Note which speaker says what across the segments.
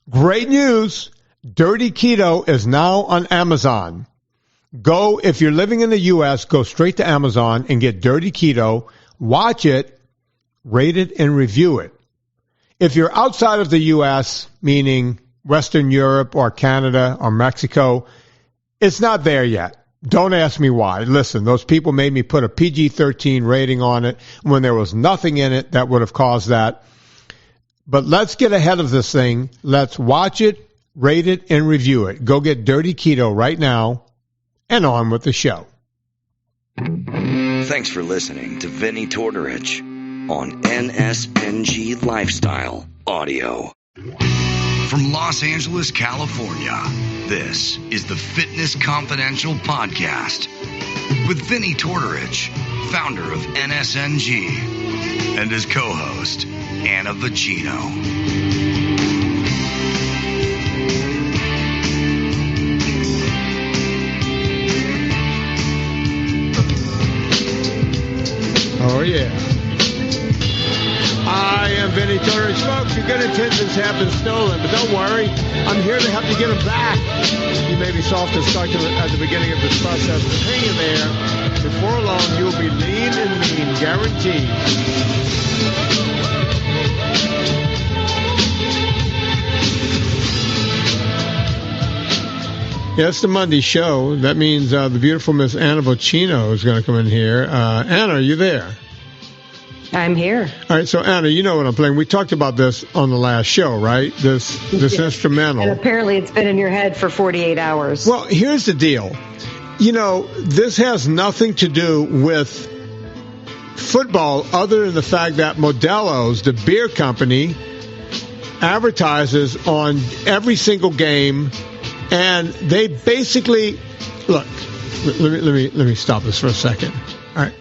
Speaker 1: Great news. Dirty Keto is now on Amazon. If you're living in the U.S., go straight to Amazon and get Dirty Keto. Watch it, rate it, and review it. If you're outside of the U.S., meaning Western Europe or Canada or Mexico, it's not there yet. Don't ask me why. Listen, those people made me put a PG-13 rating on it when there was nothing in it that would have caused that. But let's get ahead of this thing. Let's watch it, rate it, and review it. Go get Dirty Keto right now, and on with the show.
Speaker 2: Thanks for listening to Vinny Tortorich on NSNG Lifestyle Audio. From Los Angeles, California, this is the Fitness Confidential Podcast with Vinny Tortorich, founder of NSNG, and his co-host, Anna Vocino.
Speaker 1: Oh, yeah. I am Vinny Tortorich. Folks, your good intentions have been stolen, but don't worry. I'm here to help you get them back. You may be soft and stuck at the beginning of this process, but hang in there. Before long, you'll be lean and mean, guaranteed. Yeah, it's the Monday show. That means the beautiful Miss Anna Vocino is going to come in here. Anna, are you there?
Speaker 3: I'm here.
Speaker 1: All right, so Anna, you know what I'm playing. We talked about this on the last show, right? This instrumental.
Speaker 3: And apparently it's been in your head for 48 hours.
Speaker 1: Well, here's the deal. You know, this has nothing to do with football other than the fact that Modelo's, the beer company, advertises on every single game, and they basically look. Let me stop this for a second. All right.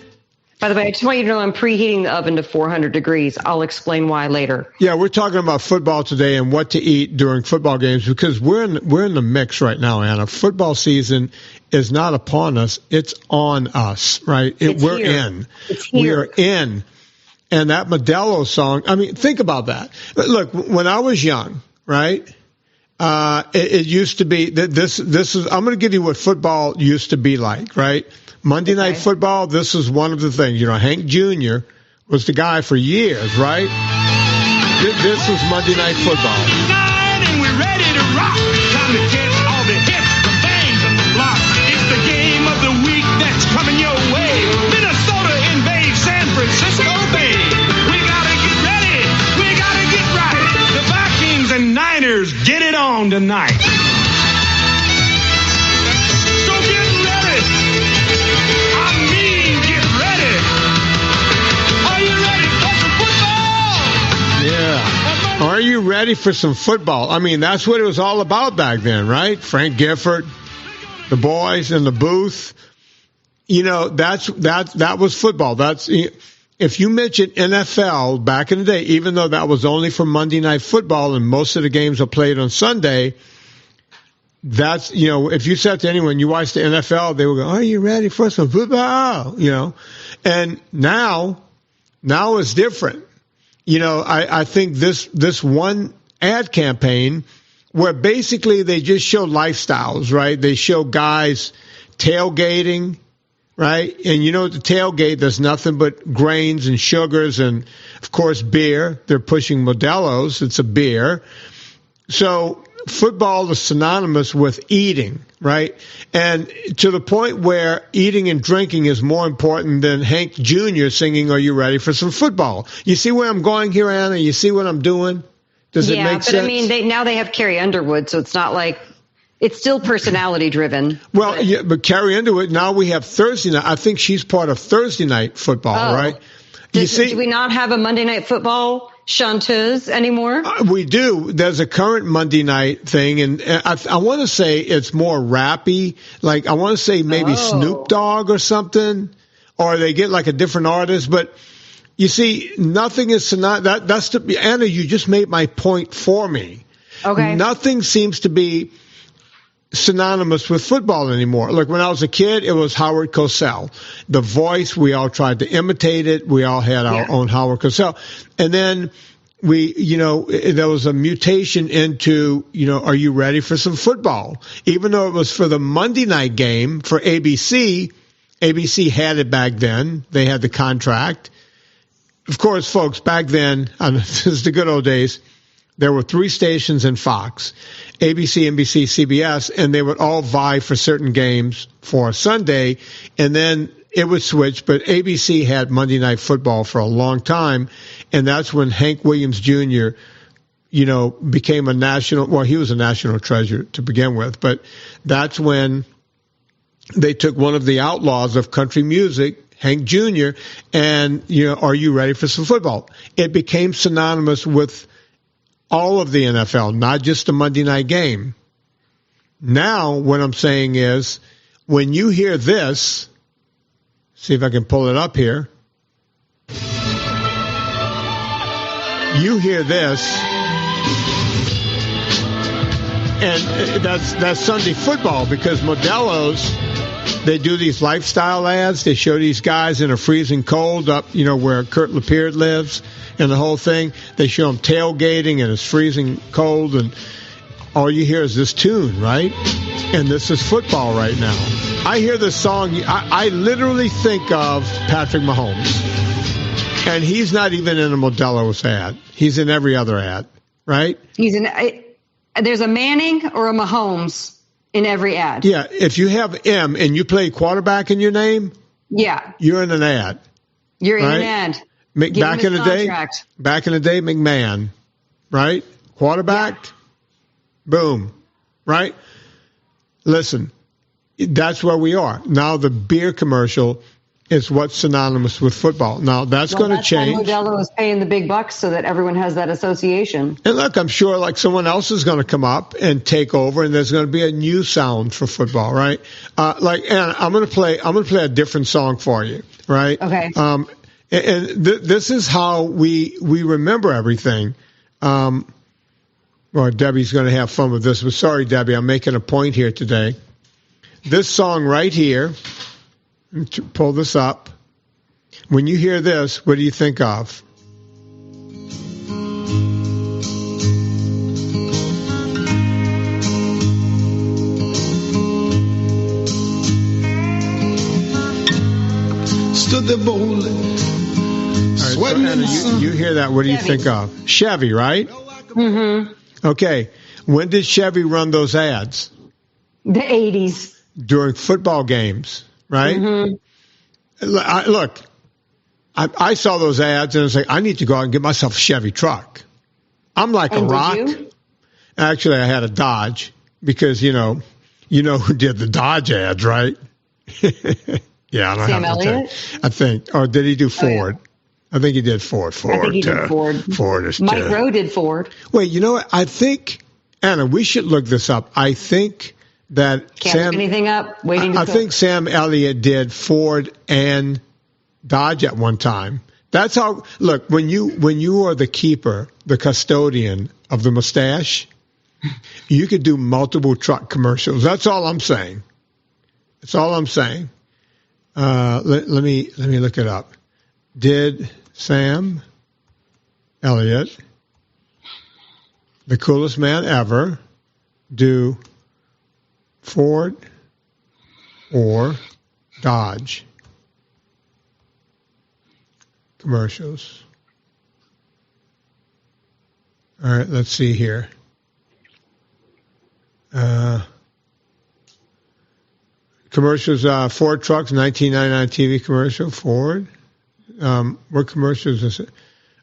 Speaker 3: By the way, I just want you to know I'm preheating the oven to 400 degrees. I'll explain why later.
Speaker 1: Yeah, we're talking about football today and what to eat during football games because we're in the mix right now, Anna. Football season is not upon us; it's on us, right? We're
Speaker 3: here.
Speaker 1: in.
Speaker 3: It's here.
Speaker 1: We're in. And that Modelo song. I mean, think about that. Look, when I was young, right? It used to be that this is. I'm going to give you what football used to be like, right? Monday Night Football, this is one of the things. You know, Hank Jr. was the guy for years, right? This was Monday Night Football.
Speaker 4: And we're ready to rock. Time to catch all the hits, the bangs, and the blocks. It's the game of the week that's coming your way. Minnesota invades San Francisco Bay. We gotta get ready. We gotta get right. The Vikings and Niners get it on tonight.
Speaker 1: Are you ready for some football? I mean, that's what it was all about back then, right? Frank Gifford, the boys in the booth. You know, that was football. If you mention NFL back in the day, even though that was only for Monday Night Football and most of the games are played on Sunday, that's, you know, if you said to anyone, you watch the NFL, they would go, are you ready for some football? You know, and now it's different. You know, I think this one ad campaign where basically they just show lifestyles, right? They show guys tailgating, right? And you know, at the tailgate, there's nothing but grains and sugars and, of course, beer. They're pushing Modelo's. It's a beer. So football is synonymous with eating, right? And to the point where eating and drinking is more important than Hank Jr. singing, are you ready for some football? You see where I'm going here, Anna? You see what I'm doing? Does it make sense?
Speaker 3: Yeah, but I mean, now they have Carrie Underwood, so it's not like it's still personality driven.
Speaker 1: Well, yeah, but Carrie Underwood, now we have Thursday night. I think she's part of Thursday Night Football, right?
Speaker 3: Do we not have a Monday Night Football chanteuse anymore?
Speaker 1: We do. There's a current Monday night thing, and I want to say it's more rappy. Like, I want to say maybe Snoop Dogg or something, or they get like a different artist. But you see, nothing is that's Anna, you just made my point for me. Okay. Nothing seems to be synonymous with football anymore. Look, when I was a kid, it was Howard Cosell. The Voice, we all tried to imitate it. We all had our own Howard Cosell. And then there was a mutation into, are you ready for some football? Even though it was for the Monday night game for ABC, ABC had it back then. They had the contract. Of course, folks, back then, this is the good old days, there were 3 stations in Fox, ABC, NBC, CBS, and they would all vie for certain games for Sunday, and then it would switch, but ABC had Monday Night Football for a long time, and that's when Hank Williams Jr., became a national, well, he was a national treasure to begin with, but that's when they took one of the outlaws of country music, Hank Jr., and, are you ready for some football? It became synonymous with all of the NFL, not just the Monday night game. Now, what I'm saying is, when you hear this, see if I can pull it up here. You hear this, and that's Sunday football, because Modelo's, they do these lifestyle ads. They show these guys in a freezing cold up, where Kurt Lapeer lives and the whole thing. They show them tailgating and it's freezing cold, and all you hear is this tune, right? And this is football right now. I hear this song, I literally think of Patrick Mahomes. And he's not even in a Modelo's ad. He's in every other ad, right?
Speaker 3: There's a Manning or a Mahomes in every ad.
Speaker 1: Yeah, if you have M and you play quarterback in your name,
Speaker 3: yeah,
Speaker 1: you're in an ad.
Speaker 3: You're in an ad.
Speaker 1: Back in the day, McMahon, right? Quarterback, boom, right? Listen, that's where we are. Now the beer commercial is what's synonymous with football. Now that's going to change.
Speaker 3: Modelo is paying the big bucks so that everyone has that association.
Speaker 1: And look, I'm sure someone else is going to come up and take over, and there's going to be a new sound for football, right? And I'm going to play a different song for you, right?
Speaker 3: Okay.
Speaker 1: This is how we remember everything. Well, Debbie's going to have fun with this, but sorry, Debbie, I'm making a point here today. This song right here, to pull this up. When you hear this, what do you think of?
Speaker 5: Stood there boldly, sweating in the sun.
Speaker 1: You hear that, what do you think of? Chevy, right?
Speaker 3: Mm-hmm.
Speaker 1: Okay. When did Chevy run those ads?
Speaker 3: The 80s.
Speaker 1: During football games, right?
Speaker 3: Mm-hmm.
Speaker 1: I saw those ads and I was like, I need to go out and get myself a Chevy truck. I'm like a rock. Actually, I had a Dodge because, you know who did the Dodge ads, right? Yeah, I don't
Speaker 3: Sam
Speaker 1: have to
Speaker 3: Elliott?
Speaker 1: I think. Or did he do Ford?
Speaker 3: Oh, yeah.
Speaker 1: I think he did Ford.
Speaker 3: I think he did Ford.
Speaker 1: Ford is
Speaker 3: Mike Rowe did Ford.
Speaker 1: Wait, you know what? I think, Anna, we should look this up. I think that
Speaker 3: Can't look anything up. Waiting to
Speaker 1: I think Sam Elliott did Ford and Dodge at one time. That's how. Look, when you are the keeper, the custodian of the mustache, you could do multiple truck commercials. That's all I'm saying. That's all I'm saying. Let me look it up. Did Sam Elliott, the coolest man ever, do Ford or Dodge commercials? All right, let's see here. Commercials, Ford trucks, 1999 TV commercial, Ford. What commercials is it?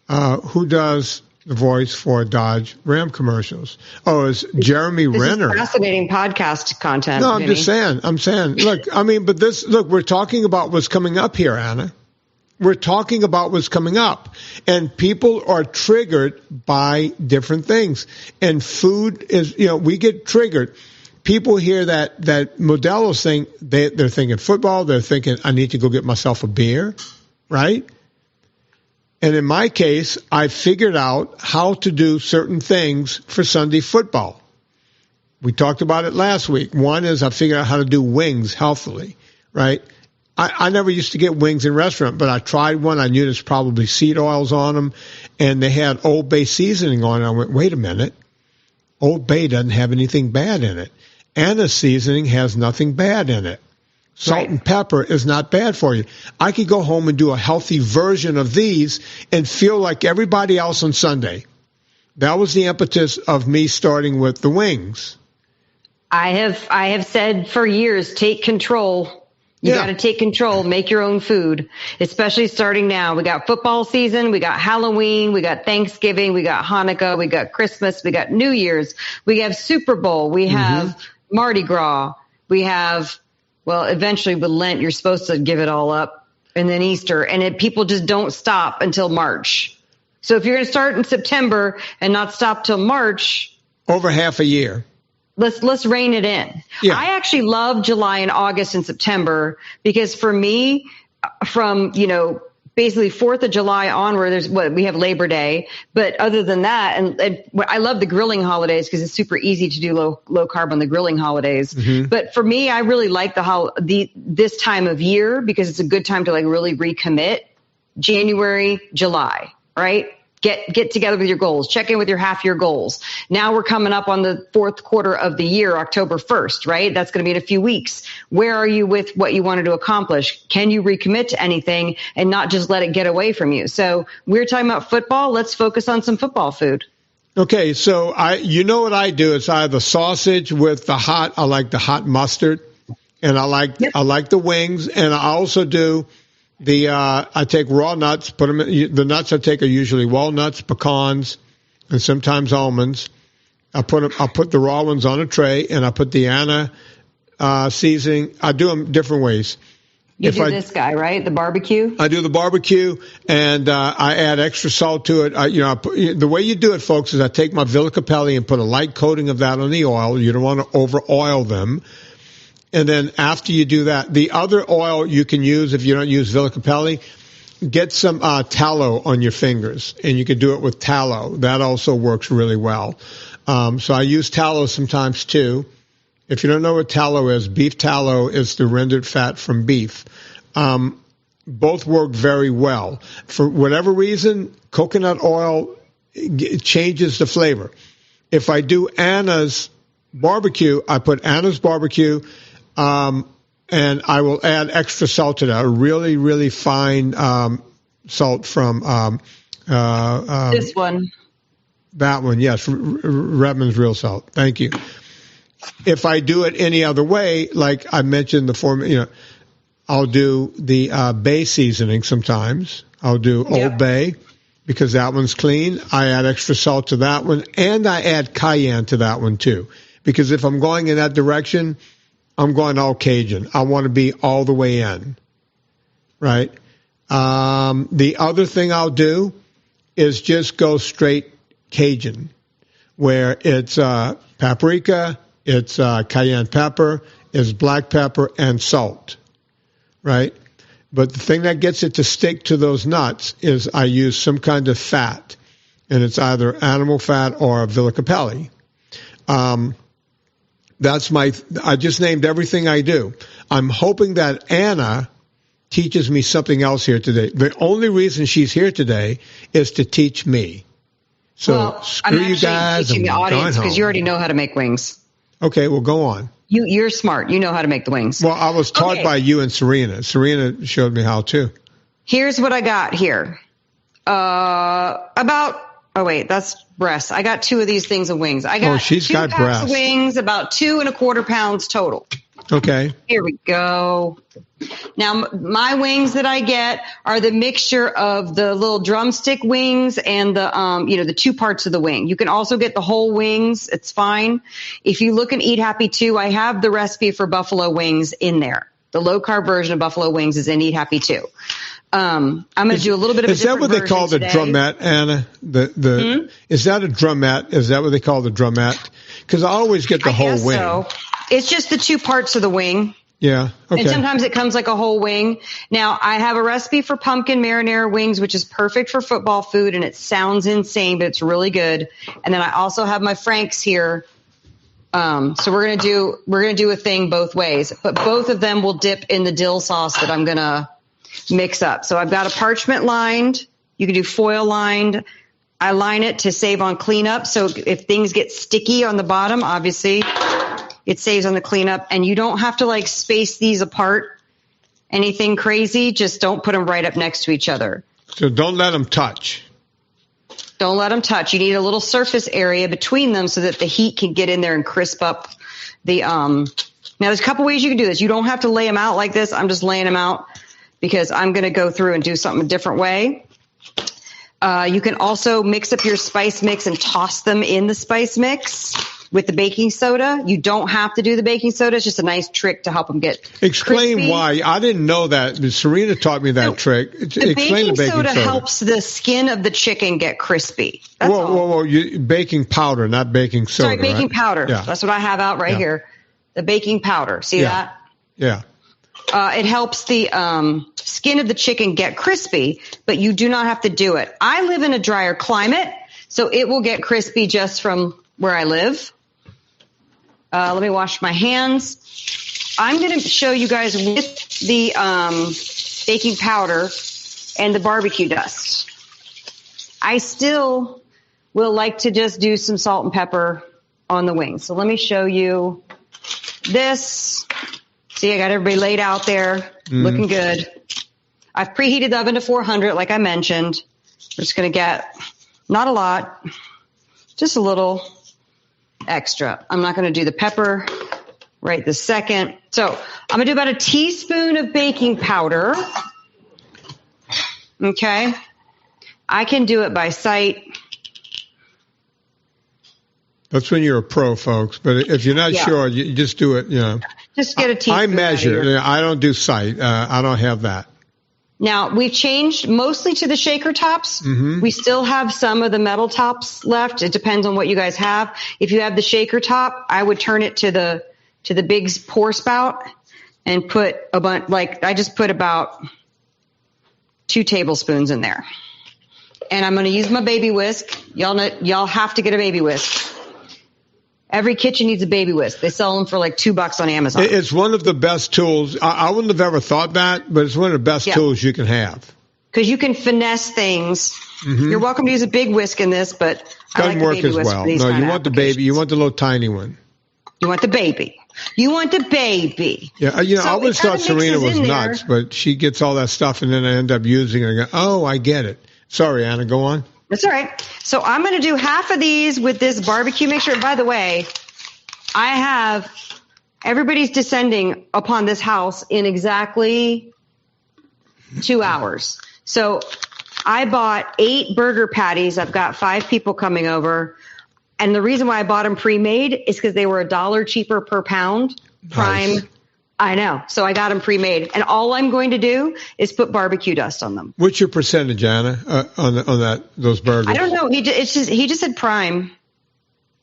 Speaker 1: Who does the voice for Dodge Ram commercials? Oh, it's Jeremy Renner.
Speaker 3: This is fascinating podcast content.
Speaker 1: No, I'm just saying. Look, we're talking about what's coming up here, Anna. We're talking about what's coming up. And people are triggered by different things. And food is, we get triggered. People hear that Modelo's thing, they're thinking football. They're thinking, I need to go get myself a beer, right? And in my case, I figured out how to do certain things for Sunday football. We talked about it last week. One is I figured out how to do wings healthily, right? I never used to get wings in restaurant, but I tried one. I knew there's probably seed oils on them, and they had Old Bay seasoning on it. I went, wait a minute. Old Bay doesn't have anything bad in it. Anna's seasoning has nothing bad in it. Salt and pepper is not bad for you. I could go home and do a healthy version of these and feel like everybody else on Sunday. That was the impetus of me starting with the wings.
Speaker 3: I have said for years, take control. You got to take control, make your own food, especially starting now. We got football season, we got Halloween, we got Thanksgiving, we got Hanukkah, we got Christmas, we got New Year's, we have Super Bowl, we have Mardi Gras, we have, well, eventually with Lent, you're supposed to give it all up, and then Easter, and people just don't stop until March. So if you're going to start in September and not stop till March.
Speaker 1: Over half a year.
Speaker 3: Let's rein it in. Yeah. I actually love July and August and September because for me, from, basically 4th of July onward, we have Labor Day. But other than that, and I love the grilling holidays because it's super easy to do low carb on the grilling holidays. But for me, I really like this time of year because it's a good time to really recommit. January, July, right? Get together with your goals. Check in with your half-year goals. Now we're coming up on the fourth quarter of the year, October 1st, right? That's going to be in a few weeks. Where are you with what you wanted to accomplish? Can you recommit to anything and not just let it get away from you? So we're talking about football. Let's focus on some football food.
Speaker 1: Okay, so what I do? It's either sausage with I like the hot mustard, and I like the wings, and I also do. I take raw nuts, put them in, the nuts I take are usually walnuts, pecans, and sometimes almonds. I'll put the raw ones on a tray, and I put the Anna seasoning. I do them different ways.
Speaker 3: This guy, right? The barbecue? I
Speaker 1: do the barbecue, and I add extra salt to it. The way you do it, folks, is I take my Villa Capelli and put a light coating of that on the oil. You don't want to over-oil them. And then after you do that, the other oil you can use if you don't use Villa Capelli, get some tallow on your fingers, and you can do it with tallow. That also works really well. So I use tallow sometimes too. If you don't know what tallow is, beef tallow is the rendered fat from beef. Both work very well. For whatever reason, coconut oil changes the flavor. If I do Anna's barbecue, I put Anna's barbecue, and I will add extra salt to that, a really, really fine salt from
Speaker 3: this one.
Speaker 1: That one, yes, Redmond's Real Salt. Thank you. If I do it any other way, like I mentioned, I'll do the Bay seasoning sometimes. I'll do Old Bay because that one's clean. I add extra salt to that one, and I add cayenne to that one too. Because if I'm going in that direction, I'm going all Cajun. I want to be all the way in, right? The other thing I'll do is just go straight Cajun, where it's paprika, it's cayenne pepper, it's black pepper, and salt, right? But the thing that gets it to stick to those nuts is I use some kind of fat, and it's either animal fat or Villa Capelli. I just named everything I do. I'm hoping that Anna teaches me something else here today. The only reason she's here today is to teach me. So screw you guys.
Speaker 3: I'm teaching the audience because you already know how to make wings.
Speaker 1: Okay, well, go on.
Speaker 3: You're smart. You know how to make the wings.
Speaker 1: Well, I was taught by you and Serena. Serena showed me how too. Here's
Speaker 3: what I got here. That's breasts. I got 2 of these things of wings. I got
Speaker 1: she's
Speaker 3: 2
Speaker 1: got
Speaker 3: packs
Speaker 1: breasts.
Speaker 3: Of wings, about 2.25 pounds total.
Speaker 1: Okay.
Speaker 3: Here we go. Now, my wings that I get are the mixture of the little drumstick wings and the 2 parts of the wing. You can also get the whole wings. It's fine. If you look in Eat Happy 2, I have the recipe for buffalo wings in there. The low carb version of buffalo wings is in Eat Happy 2. I'm going to do a little bit of a different version. Is that what they call the
Speaker 1: drumette, Anna? Is that a drumette? Is that what they call the drumette? Because I always get the whole wing. So.
Speaker 3: It's just the 2 parts of the wing.
Speaker 1: Yeah. Okay.
Speaker 3: And sometimes it comes like a whole wing. Now, I have a recipe for pumpkin marinara wings, which is perfect for football food, and it sounds insane, but it's really good. And then I also have my Frank's here So we're gonna do a thing both ways, but both of them will dip in the dill sauce that I'm gonna mix up. So I've got a parchment lined. You can do foil lined. I line it to save on cleanup. So if things get sticky on the bottom, obviously it saves on the cleanup, and you don't have to like space these apart. Anything crazy, just don't put them right up next to each other.
Speaker 1: So don't let them touch.
Speaker 3: Don't let them touch. You need a little surface area between them so that the heat can get in there and crisp up the, Now there's a couple ways you can do this. You don't have to lay them out like this. I'm just laying them out because I'm going to go through and do something a different way. You can also mix up your spice mix and toss them in the spice mix with the baking soda. You don't have to do the baking soda. It's just a nice trick to help them get
Speaker 1: Explain
Speaker 3: crispy.
Speaker 1: why. I didn't know that. Serena taught me that trick.
Speaker 3: The baking soda helps the skin of the chicken get crispy. That's all.
Speaker 1: Whoa. Baking powder, not baking soda.
Speaker 3: Sorry, baking
Speaker 1: right?
Speaker 3: powder.
Speaker 1: Yeah.
Speaker 3: That's what I have out right here. The baking powder. See that?
Speaker 1: Yeah.
Speaker 3: It helps the skin of the chicken get crispy, but you do not have to do it. I live in a drier climate, so it will get crispy just from where I live. Let me wash my hands. I'm going to show you guys with the baking powder and the barbecue dust. I still will like to just do some salt and pepper on the wings. So let me show you this. See, I got everybody laid out there, looking good. I've preheated the oven to 400, like I mentioned. We're just going to get, not a lot, just a little extra. I'm not going to do the pepper right this second. So I'm going to do about a teaspoon of baking powder. Okay. I can do it by sight.
Speaker 1: That's when you're a pro, folks. But if you're not sure, you just do it,
Speaker 3: Just get a teaspoon.
Speaker 1: I measure. I don't do sight. I don't have that.
Speaker 3: Now, we've changed mostly to the shaker tops. Mm-hmm. We still have some of the metal tops left. It depends on what you guys have. If you have the shaker top, I would turn it to the big pour spout and put a bunch, like I just put about 2 tablespoons in there. And I'm going to use my baby whisk. Y'all have to get a baby whisk. Every kitchen needs a baby whisk. They sell them for like $2 on Amazon.
Speaker 1: It's one of the best tools. I wouldn't have ever thought that, but it's one of the best tools you can have.
Speaker 3: Because you can finesse things. Mm-hmm. You're welcome to use a big whisk in this, but I like the baby whisk for these
Speaker 1: No,
Speaker 3: kind
Speaker 1: you
Speaker 3: of
Speaker 1: want the baby. You want the little tiny one.
Speaker 3: You want the baby. You want the baby.
Speaker 1: Yeah, I always thought Serena was nuts, but she gets all that stuff, and then I end up using it. And I go, oh, I get it. Sorry, Anna, go on.
Speaker 3: That's all right. So I'm going to do half of these with this barbecue mixture. By the way, everybody's descending upon this house in exactly 2 hours. So I bought 8 burger patties. I've got 5 people coming over. And the reason why I bought them pre-made is because they were $1 cheaper per pound. Prime. Nice. I know. So I got them pre-made. And all I'm going to do is put barbecue dust on them.
Speaker 1: What's your percentage, Anna, on those burgers?
Speaker 3: I don't know. He just said prime.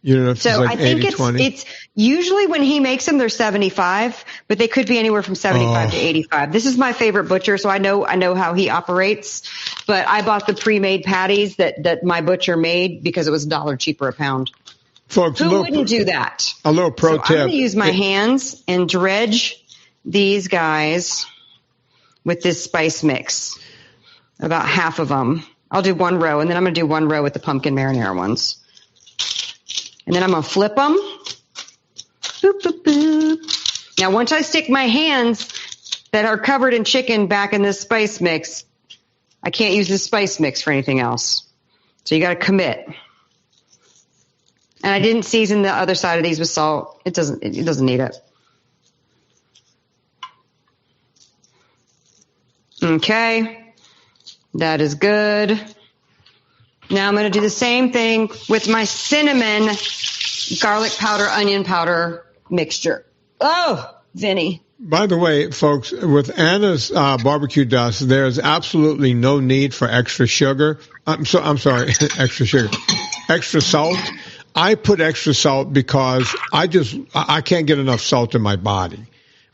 Speaker 1: You don't know if it's like 80-20?
Speaker 3: It's usually when he makes them, they're 75, but they could be anywhere from 75 to 85. This is my favorite butcher, so I know how he operates. But I bought the pre-made patties that my butcher made because it was $1 cheaper a pound.
Speaker 1: Folks,
Speaker 3: who wouldn't do that?
Speaker 1: A little pro tip.
Speaker 3: I'm going to use my hands and dredge these guys with this spice mix. About half of them. I'll do 1 row, and then I'm going to do 1 row with the pumpkin marinara ones. And then I'm going to flip them. Boop, boop, boop. Now, once I stick my hands that are covered in chicken back in this spice mix, I can't use this spice mix for anything else. So you got to commit. And I didn't season the other side of these with salt. It doesn't need it. Okay. That is good. Now I'm going to do the same thing with my cinnamon, garlic powder, onion powder mixture. Oh, Vinny.
Speaker 1: By the way, folks, with Anna's barbecue dust, there's absolutely no need for extra sugar. I'm sorry, extra sugar. Extra salt. I put extra salt because I can't get enough salt in my body.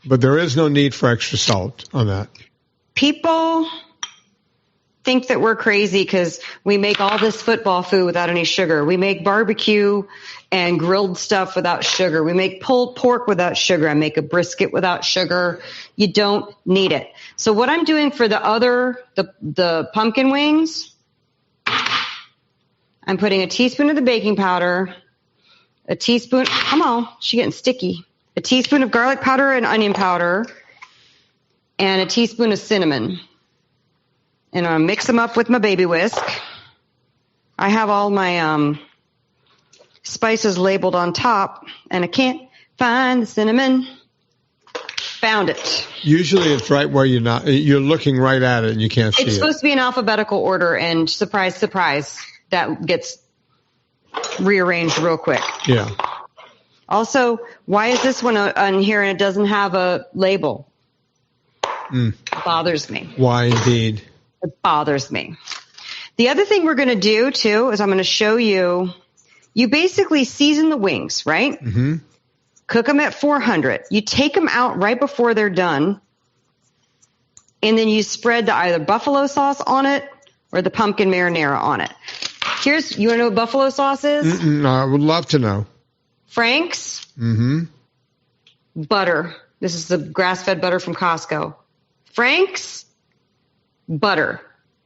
Speaker 1: But there is no need for extra salt on that.
Speaker 3: People think that we're crazy because we make all this football food without any sugar. We make barbecue and grilled stuff without sugar. We make pulled pork without sugar. I make a brisket without sugar. You don't need it. So what I'm doing for the pumpkin wings, I'm putting a teaspoon of the baking powder, a teaspoon, come on, she's getting sticky, a teaspoon of garlic powder and onion powder, and a teaspoon of cinnamon. And I'm going to mix them up with my baby whisk. I have all my spices labeled on top, and I can't find the cinnamon. Found it.
Speaker 1: Usually it's right where you're looking right at it and you can't see it.
Speaker 3: It's supposed to be in alphabetical order, and surprise, surprise, that gets rearranged real quick.
Speaker 1: Yeah.
Speaker 3: Also, why is this one on here and it doesn't have a label? It bothers me.
Speaker 1: Why indeed?
Speaker 3: It bothers me. The other thing we're going to do, too, is I'm going to show you basically season the wings, right?
Speaker 1: Mm-hmm.
Speaker 3: Cook them at 400. You take them out right before they're done, and then you spread the either buffalo sauce on it or the pumpkin marinara on it. You want to know what buffalo sauce is?
Speaker 1: I would love to know.
Speaker 3: Frank's.
Speaker 1: Mm-hmm.
Speaker 3: Butter. This is the grass-fed butter from Costco. Frank's. Butter.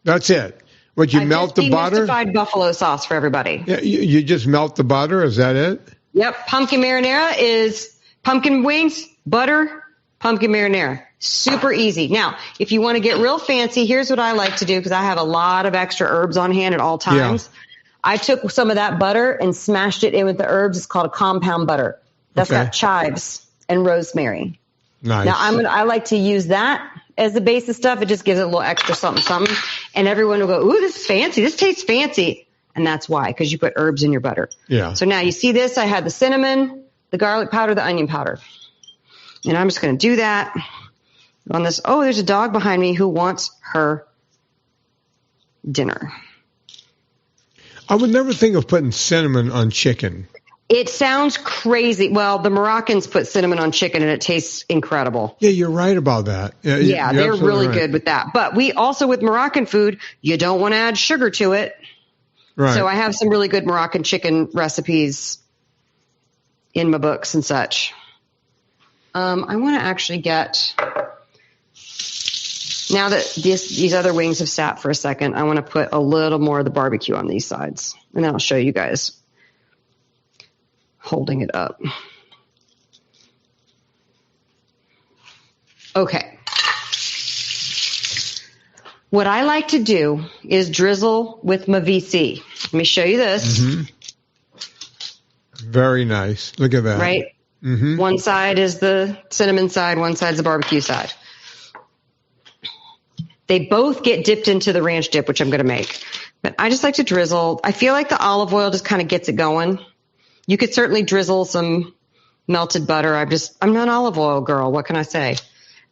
Speaker 1: That's it. Would you melt the butter?
Speaker 3: Demystified buffalo sauce for everybody.
Speaker 1: Yeah, you just melt the butter. Is that it?
Speaker 3: Yep. Pumpkin marinara is pumpkin wings, butter, pumpkin marinara. Super easy. Now, if you want to get real fancy, here's what I like to do because I have a lot of extra herbs on hand at all times. Yeah. I took some of that butter and smashed it in with the herbs. It's called a compound butter. That's got chives and rosemary.
Speaker 1: Nice.
Speaker 3: Now, I like to use that as the base of stuff. It just gives it a little extra something. And everyone will go, ooh, this is fancy. This tastes fancy. And that's why, because you put herbs in your butter.
Speaker 1: Yeah.
Speaker 3: So now you see this. I had the cinnamon, the garlic powder, the onion powder. And I'm just going to do that on this. Oh, there's a dog behind me who wants her dinner.
Speaker 1: I would never think of putting cinnamon on chicken.
Speaker 3: It sounds crazy. Well, the Moroccans put cinnamon on chicken, and it tastes incredible.
Speaker 1: Yeah, you're right about that.
Speaker 3: Yeah, they're really good with that. But we also, with Moroccan food, you don't want to add sugar to it.
Speaker 1: Right.
Speaker 3: So I have some really good Moroccan chicken recipes in my books and such. I want to actually get, now that these other wings have sat for a second, I want to put a little more of the barbecue on these sides. And then I'll show you guys holding it up. Okay. What I like to do is drizzle with my VC. Let me show you this.
Speaker 1: Mm-hmm. Very nice. Look at that.
Speaker 3: Right?
Speaker 1: Mm-hmm.
Speaker 3: One side is the cinnamon side, one side's the barbecue side. They both get dipped into the ranch dip, which I'm going to make. But I just like to drizzle. I feel like the olive oil just kind of gets it going. You could certainly drizzle some melted butter. I'm not an olive oil girl. What can I say? And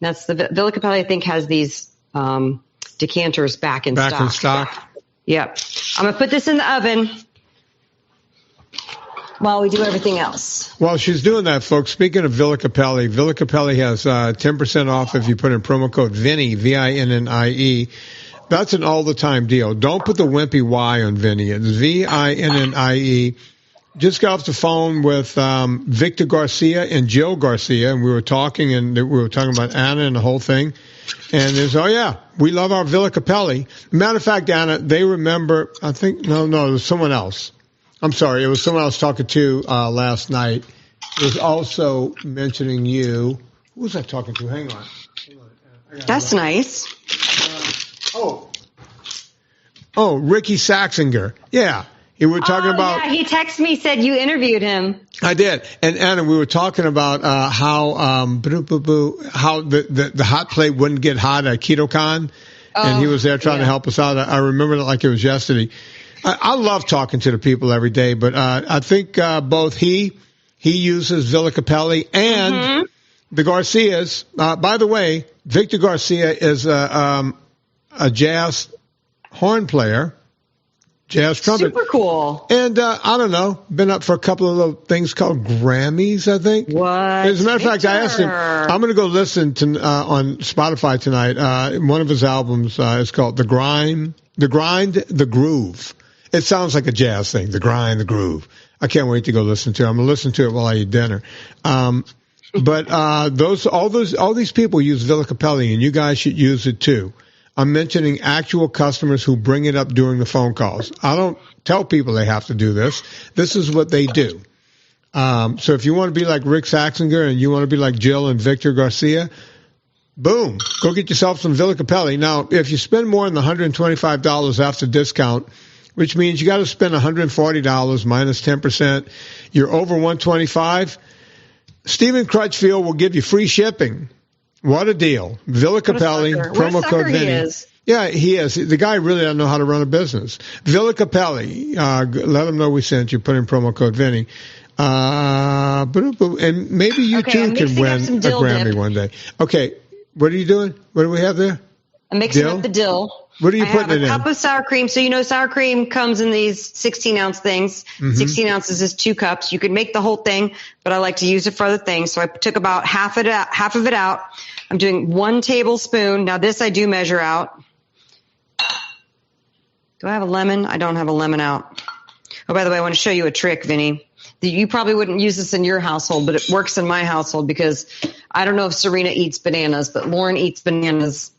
Speaker 3: that's the Villa Capelli, I think, has these decanters back in stock.
Speaker 1: Back in stock?
Speaker 3: Yep. I'm going to put this in the oven while we do everything else.
Speaker 1: While she's doing that, folks, speaking of Villa Capelli has 10% off if you put in promo code Vinnie, V-I-N-N-I-E. That's an all-the-time deal. Don't put the wimpy Y on Vinnie. It's V-I-N-N-I-E. Just got off the phone with Victor Garcia and Jill Garcia, and we were talking about Anna and the whole thing. And there's, oh yeah, we love our Villa Capelli. Matter of fact, Anna, they remember, I think, no, it was someone else. I'm sorry, it was someone I was talking to last night. It was also mentioning you. Who was I talking to? Hang on.
Speaker 3: That's nice.
Speaker 1: Ricky Saxinger. Yeah. We were talking about.
Speaker 3: Yeah, he texted me, said you interviewed him.
Speaker 1: I did, and Anna, we were talking about how the hot plate wouldn't get hot at KetoCon, and he was there trying to help us out. I remember it like it was yesterday. I love talking to the people every day, but I think both he uses Villa Capelli and the Garcias. By the way, Victor Garcia is a jazz horn player. jazz trumpet.
Speaker 3: Super cool.
Speaker 1: And I don't know, been up for a couple of little things called Grammys, I think.
Speaker 3: What?
Speaker 1: As a matter of fact, I asked him, I'm going to go listen to on Spotify tonight. One of his albums is called The Grind, The Groove. It sounds like a jazz thing, The Grind, The Groove. I can't wait to go listen to it. I'm going to listen to it while I eat dinner. But all these people use Villa Capelli, and you guys should use it too. I'm mentioning actual customers who bring it up during the phone calls. I don't tell people they have to do this. This is what they do. So if you want to be like Rick Saxinger and you want to be like Jill and Victor Garcia, boom, go get yourself some Villa Capelli. Now, if you spend more than $125 after discount, which means you got to spend $140 minus 10%, you're over $125. Stephen Crutchfield will give you free shipping. What a deal. Villa Capelli, promo code Vinny. Yeah, he is. The guy really doesn't know how to run a business. Villa Capelli, let him know we sent you. Put in promo code Vinny. And maybe you too can win a Grammy one day. Okay, what are you doing? What do we have there?
Speaker 3: I'm mixing up the dill.
Speaker 1: What are you putting it in?
Speaker 3: I have a cup of sour cream. So, sour cream comes in these 16-ounce things. Mm-hmm. 16 ounces is 2 cups. You can make the whole thing, but I like to use it for other things. So I took about half of it out. I'm doing 1 tablespoon. Now, this I do measure out. Do I have a lemon? I don't have a lemon out. Oh, by the way, I want to show you a trick, Vinny. You probably wouldn't use this in your household, but it works in my household because I don't know if Serena eats bananas, but Lauren eats bananas.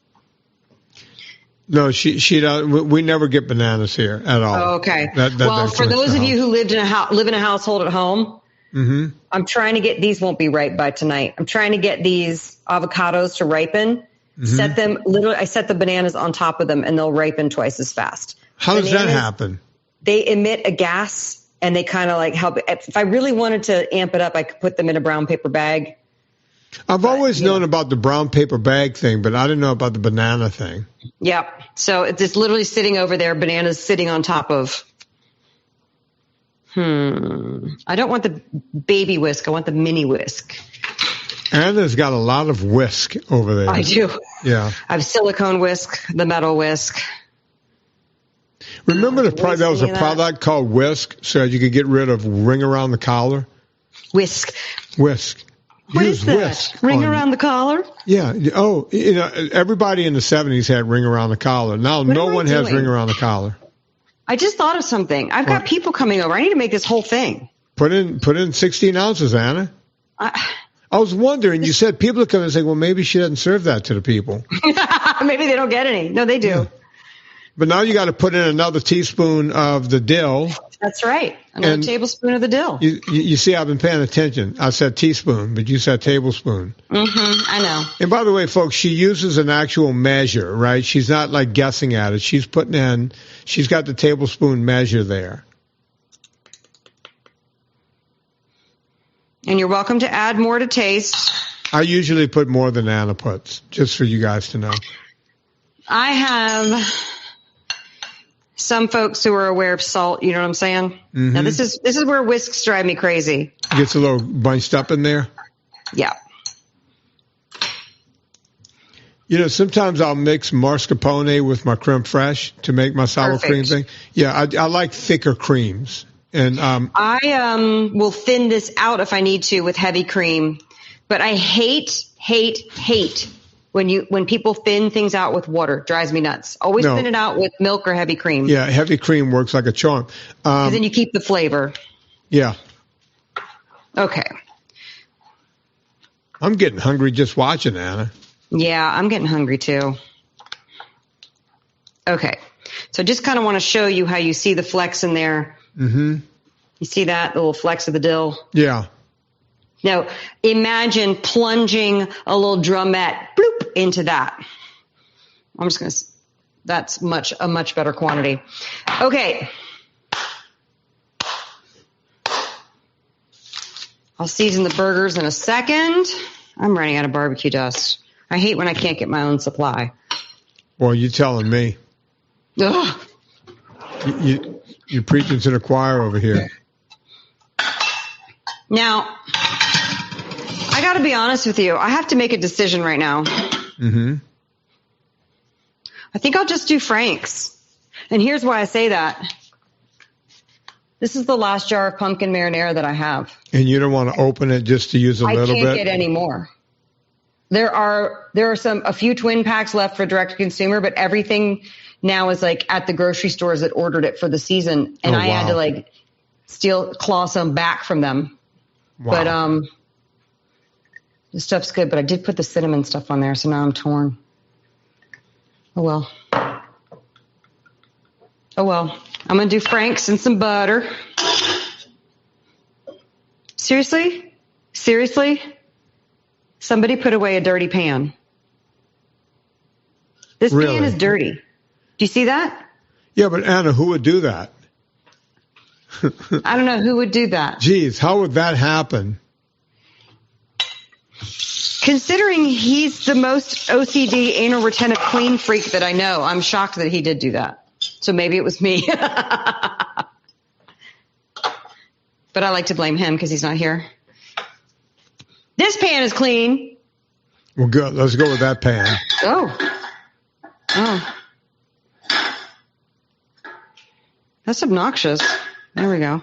Speaker 1: No, she does. We never get bananas here at all.
Speaker 3: Oh, okay. Well, for those of you who live in a household at home, mm-hmm. I'm trying to get these. Won't be ripe by tonight. I'm trying to get these avocados to ripen. Mm-hmm. Set them. Literally, I set the bananas on top of them, and they'll ripen twice as fast.
Speaker 1: How does that happen?
Speaker 3: They emit a gas, and they kind of like help. If I really wanted to amp it up, I could put them in a brown paper bag.
Speaker 1: I've always known about the brown paper bag thing, but I didn't know about the banana thing.
Speaker 3: Yep. So it's literally sitting over there, bananas sitting on top of. I don't want the baby whisk. I want the mini whisk.
Speaker 1: Anna's got a lot of whisk over there.
Speaker 3: I do.
Speaker 1: Yeah.
Speaker 3: I have silicone whisk, the metal whisk.
Speaker 1: Remember there was a product called Whisk so you could get rid of ring around the collar?
Speaker 3: Whisk.
Speaker 1: What is
Speaker 3: that?
Speaker 1: Whisk
Speaker 3: ring around the collar?
Speaker 1: Yeah. Oh, everybody in the 70s had ring around the collar. Now no one has ring around the collar.
Speaker 3: I just thought of something. I've got people coming over. I need to make this whole thing.
Speaker 1: Put in 16 ounces, Anna. I was wondering, you said people are coming and saying, well, maybe she doesn't serve that to the people.
Speaker 3: Maybe they don't get any. No, they do. Yeah.
Speaker 1: But now you got to put in another teaspoon of the dill.
Speaker 3: That's right. Another tablespoon of the dill.
Speaker 1: You see, I've been paying attention. I said teaspoon, but you said tablespoon.
Speaker 3: Mm-hmm. I know.
Speaker 1: And by the way, folks, she uses an actual measure, right? She's not like guessing at it. She's got the tablespoon measure there.
Speaker 3: And you're welcome to add more to taste.
Speaker 1: I usually put more than Anna puts, just for you guys to know.
Speaker 3: I have some folks who are aware of salt, you know what I'm saying? Mm-hmm. Now this is where whisks drive me crazy.
Speaker 1: It gets a little bunched up in there?
Speaker 3: Yeah.
Speaker 1: Sometimes I'll mix mascarpone with my creme fraiche to make my sour cream thing. Yeah, I like thicker creams. And
Speaker 3: I will thin this out if I need to with heavy cream, but I hate when people thin things out with water. It drives me nuts. Always thin it out with milk or heavy cream.
Speaker 1: Yeah, heavy cream works like a charm.
Speaker 3: Because then you keep the flavor.
Speaker 1: Yeah.
Speaker 3: Okay.
Speaker 1: I'm getting hungry just watching, Anna.
Speaker 3: Yeah, I'm getting hungry too. Okay. So I just kind of want to show you how you see the flecks in there. Mm-hmm. You see that little flecks of the dill?
Speaker 1: Yeah.
Speaker 3: Now, imagine plunging a little drumette bloop into that. I'm just going to, that's a much better quantity. Okay. I'll season the burgers in a second. I'm running out of barbecue dust. I hate when I can't get my own supply.
Speaker 1: Well, you're telling me.
Speaker 3: Ugh.
Speaker 1: You're preaching to the choir over here.
Speaker 3: Now, I got to be honest with you. I have to make a decision right now. Mm-hmm. I think I'll just do Frank's. And here's why I say that. This is the last jar of pumpkin marinara that I have.
Speaker 1: And you don't want to open it just to use a little bit?
Speaker 3: I can't get any more. There are a few twin packs left for direct to consumer, but everything now is like at the grocery stores that ordered it for the season, and I had to like claw some back from them. Wow. But the stuff's good, but I did put the cinnamon stuff on there, so now I'm torn. Oh well. I'm going to do Frank's and some butter. Seriously? Somebody put away a dirty pan. This pan is dirty. Do you see that?
Speaker 1: Yeah, but Anna, who would do that?
Speaker 3: I don't know who would do that.
Speaker 1: Geez, how would that happen?
Speaker 3: Considering he's the most OCD anal retentive clean freak that I know, I'm shocked that he did do that. So maybe it was me. But I like to blame him because he's not here. This pan is clean.
Speaker 1: Well, good. Let's go with that pan.
Speaker 3: Oh. That's obnoxious. There we go.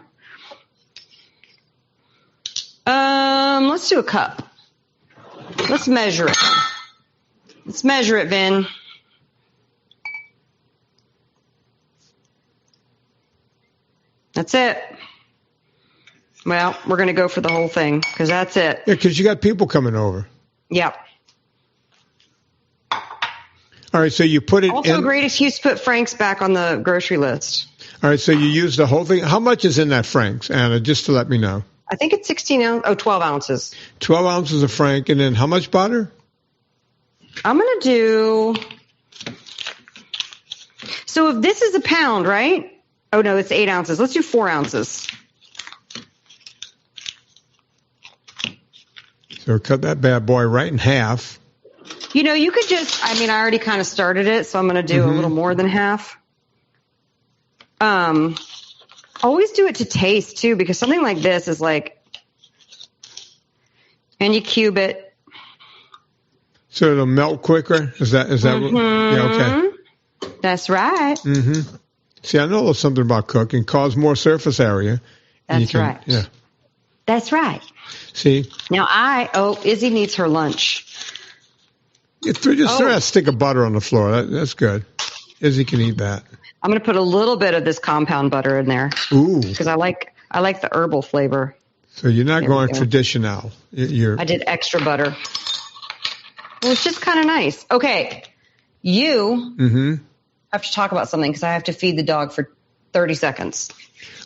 Speaker 3: Let's do a cup. Let's measure it. Vin. That's it. Well, we're going to go for the whole thing because that's it.
Speaker 1: Yeah, because you got people coming over.
Speaker 3: Yep.
Speaker 1: All right, so you put it
Speaker 3: also, a great excuse to put Frank's back on the grocery list.
Speaker 1: All right, so you use the whole thing. How much is in that Frank's, Anna, just to let me know?
Speaker 3: I think it's 12 ounces.
Speaker 1: 12 ounces of Frank, and then how much butter?
Speaker 3: I'm going to do... So if this is a pound, right? Oh, no, it's 8 ounces. Let's do 4 ounces.
Speaker 1: So cut that bad boy right in half.
Speaker 3: You know, you could just, I already kind of started it, so I'm going to do a little more than half. Always do it to taste, too, because something like this is like, and you cube it.
Speaker 1: So it'll melt quicker? Is that yeah, okay.
Speaker 3: That's right.
Speaker 1: Mm-hmm. See, I know a little something about cooking. Cause more surface area.
Speaker 3: That's right.
Speaker 1: Yeah.
Speaker 3: That's right.
Speaker 1: See?
Speaker 3: Now Izzy needs her lunch.
Speaker 1: Yeah, just throw a stick of butter on the floor. That's good. Izzy can eat that.
Speaker 3: I'm going to put a little bit of this compound butter in there.
Speaker 1: Ooh.
Speaker 3: Because I like the herbal flavor.
Speaker 1: So you're not going traditional.
Speaker 3: I did extra butter. Well, it's just kind of nice. Okay. You have to talk about something because I have to feed the dog for 30 seconds.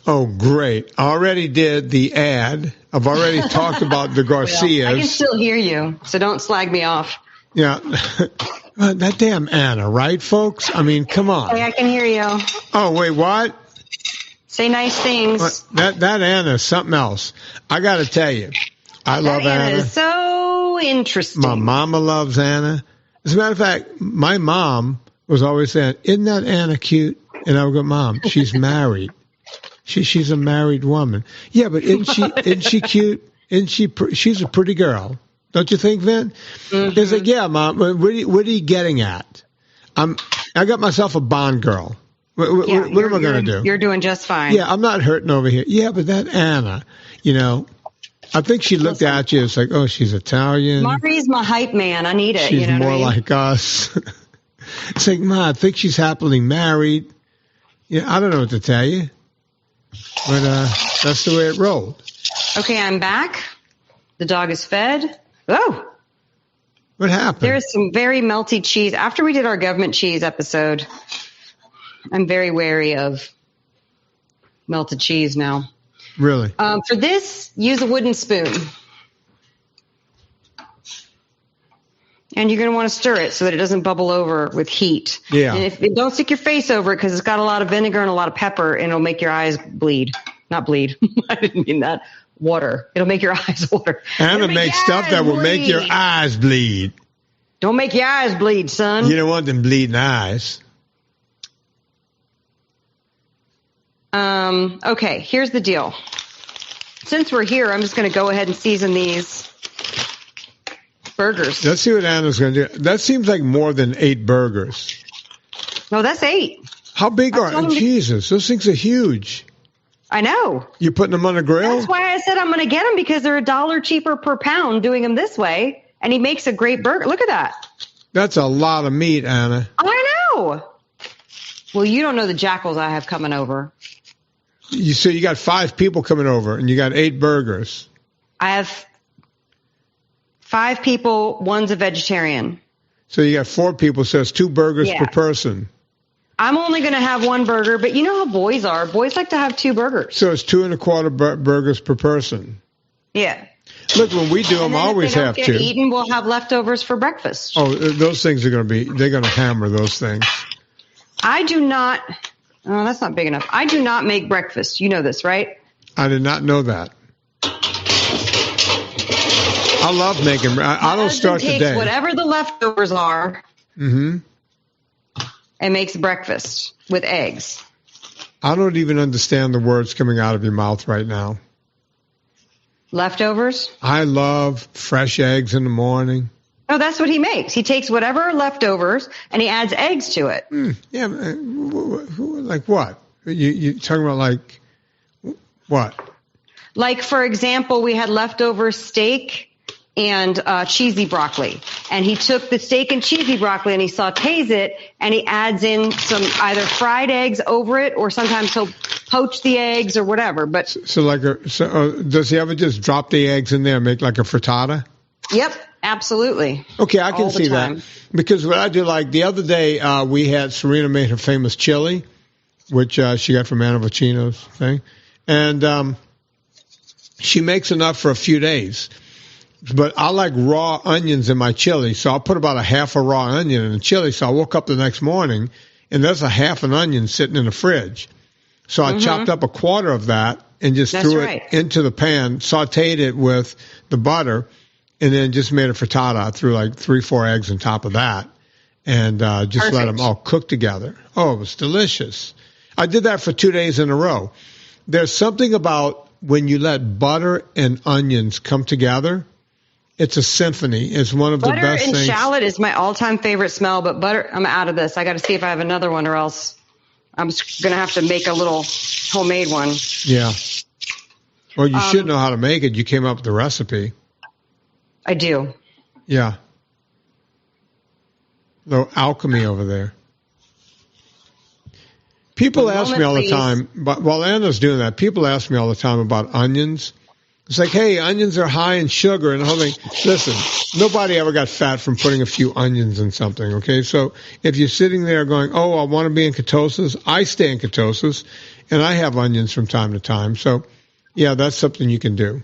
Speaker 1: Oh, great. I already did the ad. I've already talked about the Garcias.
Speaker 3: Well, I can still hear you, so don't slag me off.
Speaker 1: Yeah. That damn Anna, right, folks? I mean, come on.
Speaker 3: Hey, I can hear you.
Speaker 1: Oh, wait, what?
Speaker 3: Say nice things.
Speaker 1: That Anna is something else. I got to tell you, I love Anna.
Speaker 3: Anna is so interesting.
Speaker 1: My mama loves Anna. As a matter of fact, my mom was always saying, "Isn't that Anna cute?" And I would go, "Mom, she's married. She's a married woman." Yeah, but isn't she cute? She's a pretty girl. Don't you think, Vin? Mm-hmm. It's like, yeah, Mom, what are you getting at? I got myself a Bond girl. What am I going to do?
Speaker 3: You're doing just fine.
Speaker 1: Yeah, I'm not hurting over here. Yeah, but that Anna, I think she looked at you. It's like, oh, she's Italian.
Speaker 3: Marty's my hype man. I need it.
Speaker 1: She's more like us. It's like, Ma, I think she's happily married. Yeah, I don't know what to tell you. But that's the way it rolled.
Speaker 3: Okay, I'm back. The dog is fed. Oh!
Speaker 1: What happened?
Speaker 3: There's some very melty cheese. After we did our government cheese episode, I'm very wary of melted cheese now.
Speaker 1: Really?
Speaker 3: For this, use a wooden spoon. And you're going to want to stir it so that it doesn't bubble over with heat.
Speaker 1: Yeah.
Speaker 3: And don't stick your face over it because it's got a lot of vinegar and a lot of pepper, and it'll make your eyes bleed. Not bleed. I didn't mean that. Water. It'll make your eyes water.
Speaker 1: Anna makes stuff that will make your eyes bleed.
Speaker 3: Don't make your eyes bleed, son.
Speaker 1: You don't want them bleeding eyes.
Speaker 3: Okay, here's the deal. Since we're here, I'm just going to go ahead and season these burgers.
Speaker 1: Let's see what Anna's going to do. That seems like more than 8 burgers.
Speaker 3: No, that's 8.
Speaker 1: How big are they? Jesus, those things are huge.
Speaker 3: I know.
Speaker 1: You putting them on the grill?
Speaker 3: That's why I said I'm going to get them, because they're $1 cheaper per pound doing them this way. And he makes a great burger. Look at that.
Speaker 1: That's a lot of meat, Anna.
Speaker 3: I know. Well, you don't know the jackals I have coming over.
Speaker 1: So you got 5 people coming over, and you got 8 burgers.
Speaker 3: I have 5 people. One's a vegetarian.
Speaker 1: So you got 4 people, so it's 2 burgers per person.
Speaker 3: I'm only going to have 1 burger, but you know how boys are. Boys like to have 2 burgers.
Speaker 1: So it's 2 1/4 burgers per person.
Speaker 3: Yeah.
Speaker 1: Look, when we do them, I always have 2.
Speaker 3: If they don't get eaten, we'll have leftovers for breakfast.
Speaker 1: Oh, those things are they're going to hammer those things.
Speaker 3: I do not. Oh, that's not big enough. I do not make breakfast. You know this, right?
Speaker 1: I did not know that. I love making. I don't start the day.
Speaker 3: Takes whatever the leftovers are.
Speaker 1: Mm-hmm.
Speaker 3: And makes breakfast with eggs.
Speaker 1: I don't even understand the words coming out of your mouth right now.
Speaker 3: Leftovers?
Speaker 1: I love fresh eggs in the morning.
Speaker 3: Oh, that's what he makes. He takes whatever are leftovers and he adds eggs to it.
Speaker 1: Yeah, like what? You talking about like what?
Speaker 3: Like, for example, we had leftover steak and cheesy broccoli. And he took the steak and cheesy broccoli and he sautés it and he adds in some either fried eggs over it, or sometimes he'll poach the eggs or whatever. But does he ever just drop the eggs in there and make like a frittata? Yep, absolutely.
Speaker 1: Okay, I can see that. Because what I do, like the other day, Serena made her famous chili, which she got from Anna Vocino's thing. And she makes enough for a few days. But I like raw onions in my chili, so I'll put about a half a raw onion in the chili. So I woke up the next morning, and there's a half an onion sitting in the fridge. So I chopped up a quarter of that and just threw it into the pan, sautéed it with the butter, and then just made a frittata. I threw like 3-4 eggs on top of that, and just let them all cook together. Oh, it was delicious. I did that for 2 days in a row. There's something about when you let butter and onions come together. It's a symphony. It's one of the best things.
Speaker 3: Butter and shallot is my all-time favorite smell, but butter, I'm out of this. I got to see if I have another one, or else I'm going to have to make a little homemade one.
Speaker 1: Yeah. Well, you should know how to make it. You came up with the recipe.
Speaker 3: I do.
Speaker 1: Yeah. Little alchemy over there. People ask me all the time, but while Anna's doing that, people ask me all the time about onions. It's like, hey, onions are high in sugar and the whole thing. Listen, nobody ever got fat from putting a few onions in something, okay? So if you're sitting there going, oh, I want to be in ketosis, I stay in ketosis, and I have onions from time to time. So, yeah, that's something you can do.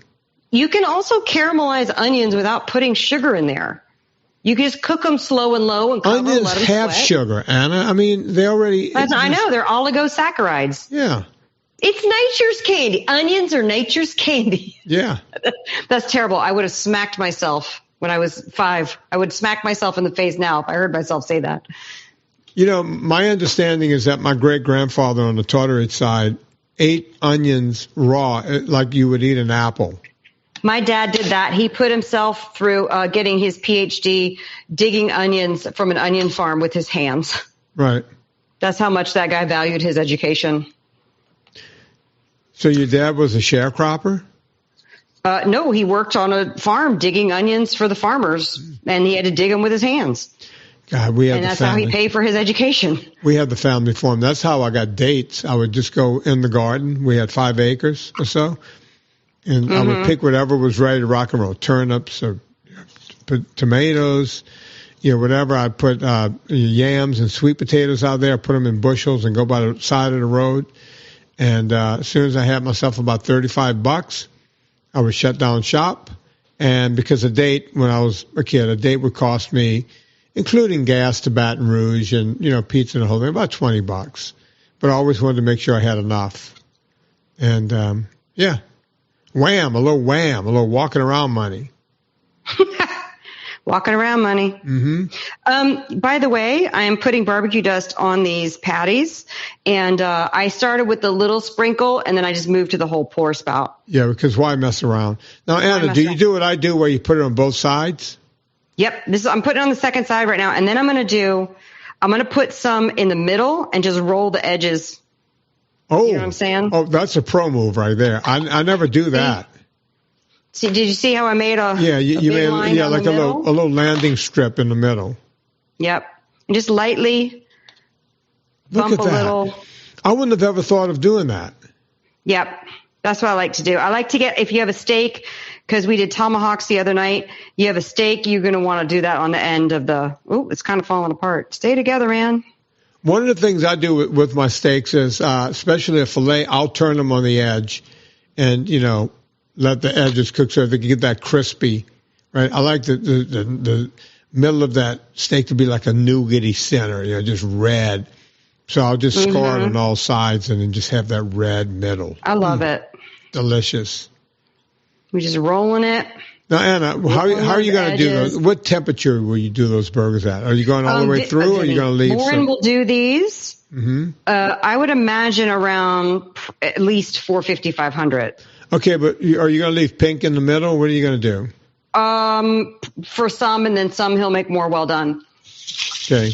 Speaker 3: You can also caramelize onions without putting sugar in there. You can just cook them slow and low and cover,
Speaker 1: onions
Speaker 3: let them
Speaker 1: have
Speaker 3: sweat.
Speaker 1: Sugar, Anna. I mean, they already...
Speaker 3: I know, they're oligosaccharides.
Speaker 1: Yeah.
Speaker 3: It's nature's candy. Onions are nature's candy.
Speaker 1: Yeah.
Speaker 3: That's terrible. I would have smacked myself when I was 5. I would smack myself in the face now if I heard myself say that.
Speaker 1: You know, my understanding is that my great-grandfather on the Tortorich side ate onions raw like you would eat an apple.
Speaker 3: My dad did that. He put himself through getting his PhD digging onions from an onion farm with his hands.
Speaker 1: Right.
Speaker 3: That's how much that guy valued his education.
Speaker 1: So your dad was a sharecropper?
Speaker 3: No, he worked on a farm digging onions for the farmers, and he had to dig them with his hands.
Speaker 1: God, we had
Speaker 3: and
Speaker 1: the
Speaker 3: that's
Speaker 1: family.
Speaker 3: how he paid for his education.
Speaker 1: We had the family farm. That's how I got dates. I would just go in the garden. We had 5 acres or so, and I would pick whatever was ready to rock and roll. Turnips or tomatoes, whatever. I'd put yams and sweet potatoes out there, put them in bushels, and go by the side of the road. And as soon as I had myself about $35, I would shut down shop. And because a date, when I was a kid, a date would cost me, including gas to Baton Rouge and, pizza and the whole thing, about $20. But I always wanted to make sure I had enough. And, a little walking around money.
Speaker 3: Walking around money.
Speaker 1: Mm-hmm.
Speaker 3: By the way, I am putting barbecue dust on these patties, and I started with the little sprinkle, and then I just moved to the whole pour spout.
Speaker 1: Yeah, because why mess around? Now, Anna, do you do what I do where you put it on both sides?
Speaker 3: Yep. I'm putting it on the second side right now, and then I'm going to put some in the middle and just roll the edges.
Speaker 1: Oh,
Speaker 3: you know what I'm saying?
Speaker 1: Oh, that's a pro move right there. I never do that.
Speaker 3: See, did you see how I made a
Speaker 1: you made like a little landing strip in the middle.
Speaker 3: Yep, and just lightly
Speaker 1: bump a little. I wouldn't have ever thought of doing that.
Speaker 3: Yep, that's what I like to do. I like to get, if you have a steak, because we did tomahawks the other night. You have a steak, you're going to want to do that on the end of the. Oh, it's kind of falling apart. Stay together, man.
Speaker 1: One of the things I do with my steaks is, especially a filet, I'll turn them on the edge, and let the edges cook so they can get that crispy, right? I like the middle of that steak to be like a nougaty center, just red. So I'll just score it on all sides and then just have that red middle.
Speaker 3: I love it.
Speaker 1: Delicious.
Speaker 3: We're just rolling it.
Speaker 1: Now, Anna, how are you going to do those? What temperature will you do those burgers at? Are you going all the way through, or are you going to leave
Speaker 3: Lauren
Speaker 1: some?
Speaker 3: will do these.
Speaker 1: Mm-hmm.
Speaker 3: I would imagine around at least 450, 500.
Speaker 1: Okay, but are you going to leave pink in the middle? What are you going to
Speaker 3: do? For some, and then some he'll make more well done.
Speaker 1: Okay.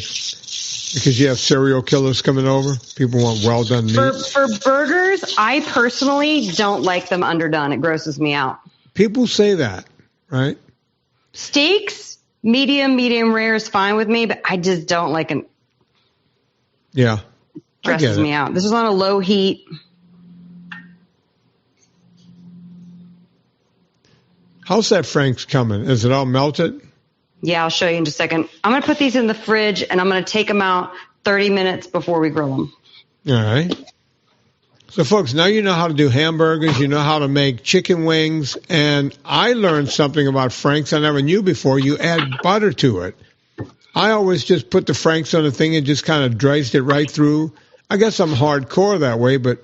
Speaker 1: Because you have serial killers coming over? People want well done meat?
Speaker 3: For burgers, I personally don't like them underdone. It grosses me out.
Speaker 1: People say that, right?
Speaker 3: Steaks, medium rare is fine with me, but I just don't like them.
Speaker 1: Yeah.
Speaker 3: It stresses me out. This is on a low heat.
Speaker 1: How's that Frank's coming? Is it all melted?
Speaker 3: Yeah, I'll show you in just a second. I'm going to put these in the fridge, and I'm going to take them out 30 minutes before we grill them.
Speaker 1: All right. So, folks, now you know how to do hamburgers. You know how to make chicken wings. And I learned something about Frank's I never knew before. You add butter to it. I always just put the Frank's on the thing and just kind of diced it right through. I guess I'm hardcore that way, but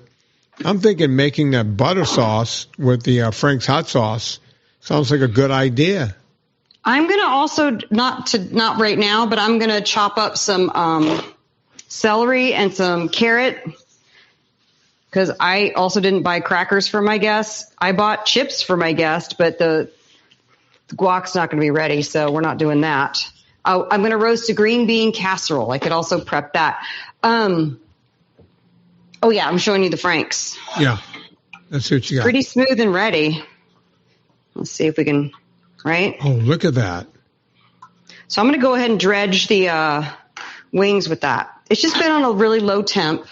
Speaker 1: I'm thinking making that butter sauce with the Frank's hot sauce sounds like a good idea.
Speaker 3: I'm going to also, not right now, but I'm going to chop up some celery and some carrot, because I also didn't buy crackers for my guests. I bought chips for my guest, but the guac's not going to be ready, so we're not doing that. I'm going to roast a green bean casserole. I could also prep that. Oh, yeah, I'm showing you the Frank's.
Speaker 1: Yeah, let's see what you got.
Speaker 3: Pretty smooth and ready. Let's see if we can... Right?
Speaker 1: Oh, look at that.
Speaker 3: So I'm going to go ahead and dredge the wings with that. It's just been on a really low temp.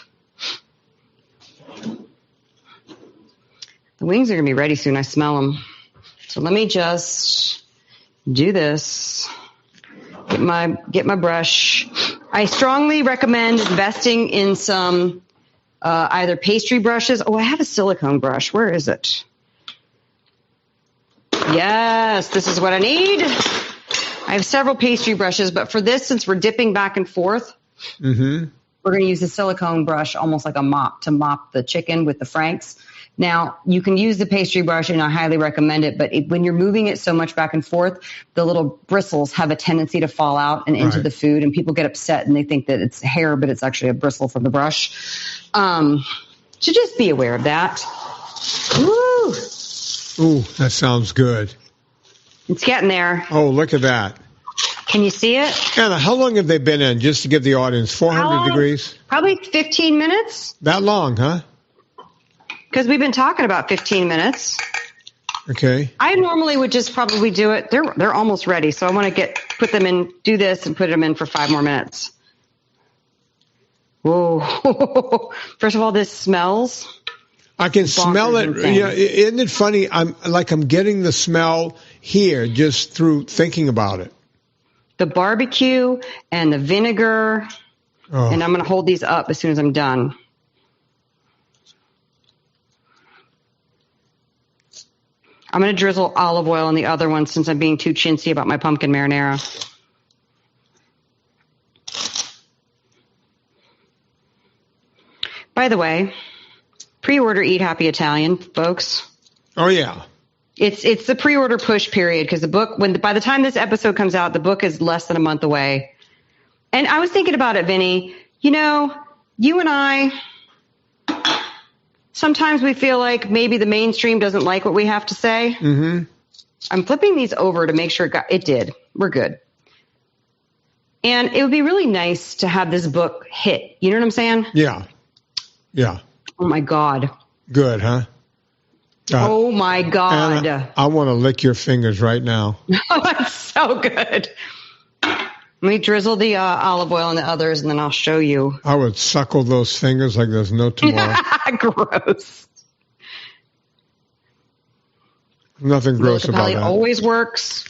Speaker 3: The wings are going to be ready soon. I smell them. So let me just do this. Get my brush. I strongly recommend investing in some either pastry brushes. Oh, I have a silicone brush. Where is it? Yes, this is what I need. I have several pastry brushes, but for this, since we're dipping back and forth, we're going to use a silicone brush, almost like a mop, to mop the chicken with the Frank's. Now, you can use the pastry brush, and I highly recommend it, but when you're moving it so much back and forth, the little bristles have a tendency to fall out and into the food, and people get upset, and they think that it's hair, but it's actually a bristle from the brush. So just be aware of that. Woo!
Speaker 1: Ooh, that sounds good.
Speaker 3: It's getting there.
Speaker 1: Oh, look at that.
Speaker 3: Can you see it?
Speaker 1: Anna, how long have they been in, just to give the audience? 400 degrees?
Speaker 3: Probably 15 minutes.
Speaker 1: That long, huh?
Speaker 3: Because we've been talking about 15 minutes.
Speaker 1: Okay.
Speaker 3: I normally would just probably do it. They're almost ready, so I want to put them in, do this, and put them in for 5 more minutes. Whoa. First of all, this smells...
Speaker 1: I can smell it. Yeah, isn't it funny? I'm getting the smell here just through thinking about it.
Speaker 3: The barbecue and the vinegar. Oh. And I'm going to hold these up as soon as I'm done. I'm going to drizzle olive oil on the other one since I'm being too chintzy about my pumpkin marinara. By the way, pre-order Eat Happy Italian, folks.
Speaker 1: Oh, yeah.
Speaker 3: It's the pre-order push period, because the book, by the time this episode comes out, the book is less than a month away. And I was thinking about it, Vinny. You and I, sometimes we feel like maybe the mainstream doesn't like what we have to say.
Speaker 1: Mm-hmm.
Speaker 3: I'm flipping these over to make sure it did. We're good. And it would be really nice to have this book hit. You know what I'm saying?
Speaker 1: Yeah. Yeah.
Speaker 3: Oh, my God.
Speaker 1: Good, huh?
Speaker 3: Oh, my God.
Speaker 1: Anna, I want to lick your fingers right now.
Speaker 3: Oh, that's so good. Let me drizzle the olive oil on the others, and then I'll show you.
Speaker 1: I would suckle those fingers like there's no tomorrow.
Speaker 3: Gross.
Speaker 1: Nothing gross about that.
Speaker 3: Always works.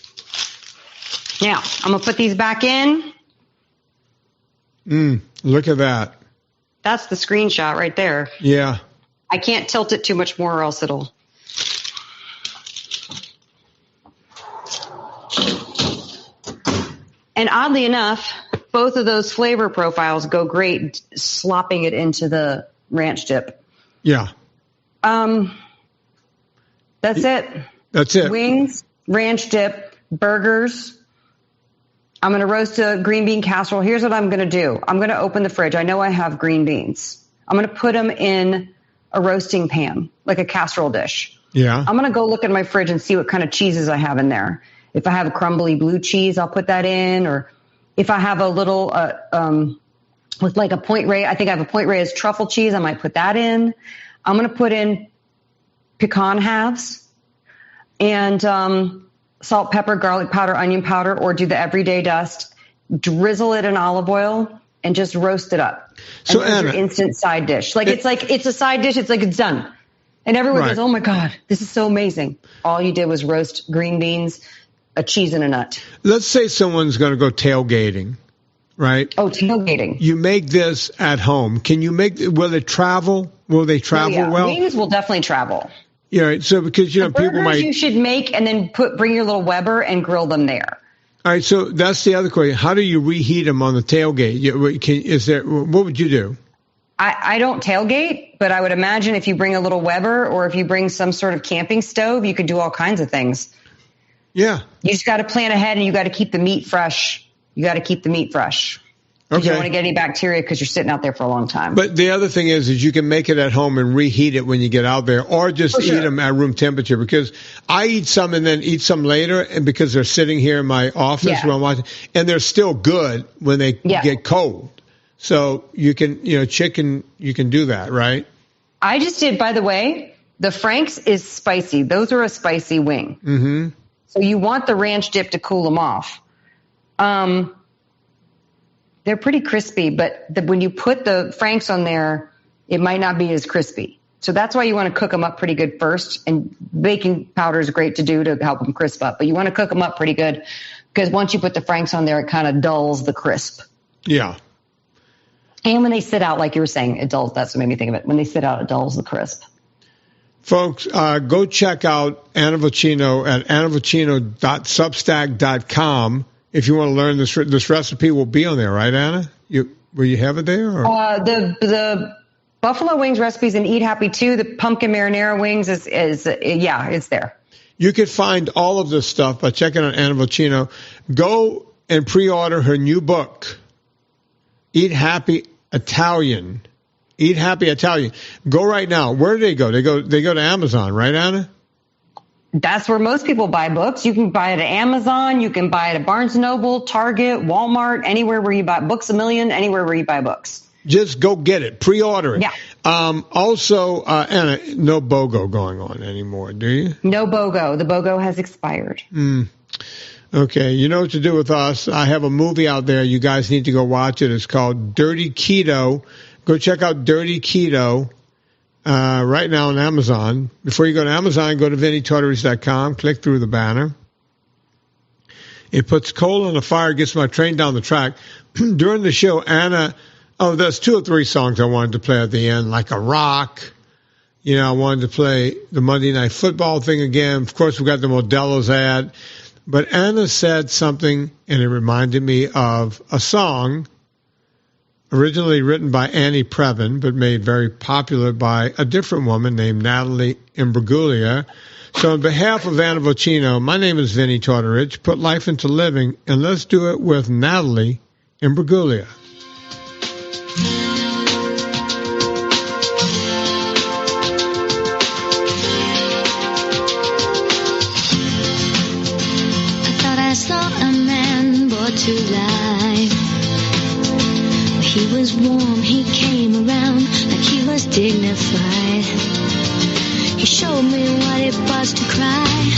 Speaker 3: Now, I'm going to put these back in.
Speaker 1: Look at that.
Speaker 3: That's the screenshot right there.
Speaker 1: Yeah.
Speaker 3: I can't tilt it too much more or else it'll... And oddly enough, both of those flavor profiles go great slopping it into the ranch dip.
Speaker 1: Yeah.
Speaker 3: That's it.
Speaker 1: That's it.
Speaker 3: Wings, ranch dip, burgers. I'm going to roast a green bean casserole. Here's what I'm going to do. I'm going to open the fridge. I know I have green beans. I'm going to put them in a roasting pan, like a casserole dish.
Speaker 1: Yeah.
Speaker 3: I'm going to go look at my fridge and see what kind of cheeses I have in there. If I have a crumbly blue cheese, I'll put that in. Or if I have a little, with like a Point Reyes, I think I have a Point Reyes truffle cheese, I might put that in. I'm going to put in pecan halves and salt, pepper, garlic powder, onion powder, or do the everyday dust. Drizzle it in olive oil and just roast it up.
Speaker 1: So
Speaker 3: and
Speaker 1: Anna,
Speaker 3: your instant side dish. It's a side dish. It's like it's done. And everyone goes, oh my God, this is so amazing. All you did was roast green beans, a cheese, and a nut.
Speaker 1: Let's say someone's going to go tailgating, right?
Speaker 3: Oh, tailgating.
Speaker 1: You make this at home. Can you will it travel? Will they travel well?
Speaker 3: Wings will definitely travel.
Speaker 1: Yeah, right. So because, people might.
Speaker 3: You should make and then bring your little Weber and grill them there.
Speaker 1: All right. So that's the other question. How do you reheat them on the tailgate? What would you do?
Speaker 3: I don't tailgate, but I would imagine if you bring a little Weber or if you bring some sort of camping stove, you could do all kinds of things.
Speaker 1: Yeah.
Speaker 3: You just got to plan ahead and you got to keep the meat fresh. You got to keep the meat fresh. Okay. You don't want to get any bacteria because you're sitting out there for a long time.
Speaker 1: But the other thing is you can make it at home and reheat it when you get out there, or just eat them at room temperature. Because I eat some and then eat some later, and because they're sitting here in my office when I'm watching, and they're still good when they get cold. So you can, chicken, you can do that, right?
Speaker 3: I just did, by the way, the Frank's is spicy. Those are a spicy wing.
Speaker 1: Mm-hmm.
Speaker 3: So you want the ranch dip to cool them off. They're pretty crispy, but when you put the Frank's on there, it might not be as crispy. So that's why you want to cook them up pretty good first. And baking powder is great to do to help them crisp up. But you want to cook them up pretty good because once you put the Frank's on there, it kind of dulls the crisp.
Speaker 1: Yeah.
Speaker 3: And when they sit out, like you were saying, it dulls. That's what made me think of it. When they sit out, it dulls the crisp.
Speaker 1: Folks, go check out Anna Vocino at annavocino.substack.com. If you want to learn this recipe, will be on there, right, Anna? Will you have it there? Or?
Speaker 3: The buffalo wings recipes and Eat Happy too. The pumpkin marinara wings is it's there.
Speaker 1: You can find all of this stuff by checking out Anna Vocino. Go and pre-order her new book, Eat Happy Italian. Eat Happy Italian. Go right now. Where do they go? They go to Amazon, right, Anna?
Speaker 3: That's where most people buy books. You can buy it at Amazon. You can buy it at Barnes & Noble, Target, Walmart, anywhere where you buy Books A Million, anywhere where you buy books.
Speaker 1: Just go get it. Pre-order it.
Speaker 3: Yeah.
Speaker 1: Also, Anna, no BOGO going on anymore, do you?
Speaker 3: No BOGO. The BOGO has expired.
Speaker 1: Okay. You know what to do with us. I have a movie out there. You guys need to go watch it. It's called Dirty Keto. Go check out Dirty Keto. Right now on Amazon. Before you go to Amazon, go to VinnyTortorich.com, click through the banner. It puts coal on the fire, gets my train down the track. During the show, Anna, there's 2 or 3 songs I wanted to play at the end, like a rock. I wanted to play the Monday Night Football thing again. Of course, we got the Modelo's ad. But Anna said something, and it reminded me of a song originally written by Annie Previn, but made very popular by a different woman named Natalie Imbruglia. So on behalf of Anna Vocino, my name is Vinny Tortorich. Put life into living, and let's do it with Natalie Imbruglia.
Speaker 6: I thought I saw a man brought to life. He was warm, he came around like he was dignified. He showed me what it was to cry.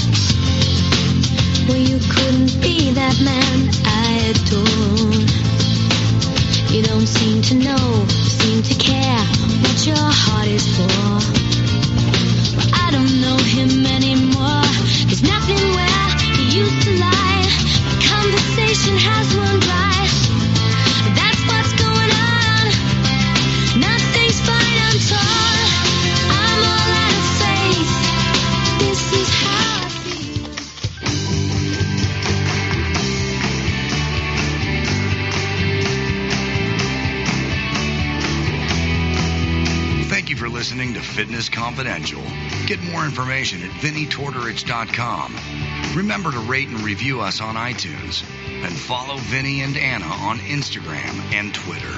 Speaker 6: Well, you couldn't be that man I adored. You don't seem to know, seem to care what your heart is for. Well, I don't know him anymore. There's nothing where he used to lie. The conversation has run dry. That's what's going on. Nothing's fine, I'm torn. I'm all out of faith. This is how I feel.
Speaker 2: Thank you for listening to Fitness Confidential. Get more information at VinnyTortorich.com. Remember to rate and review us on iTunes. And follow Vinny and Anna on Instagram and Twitter.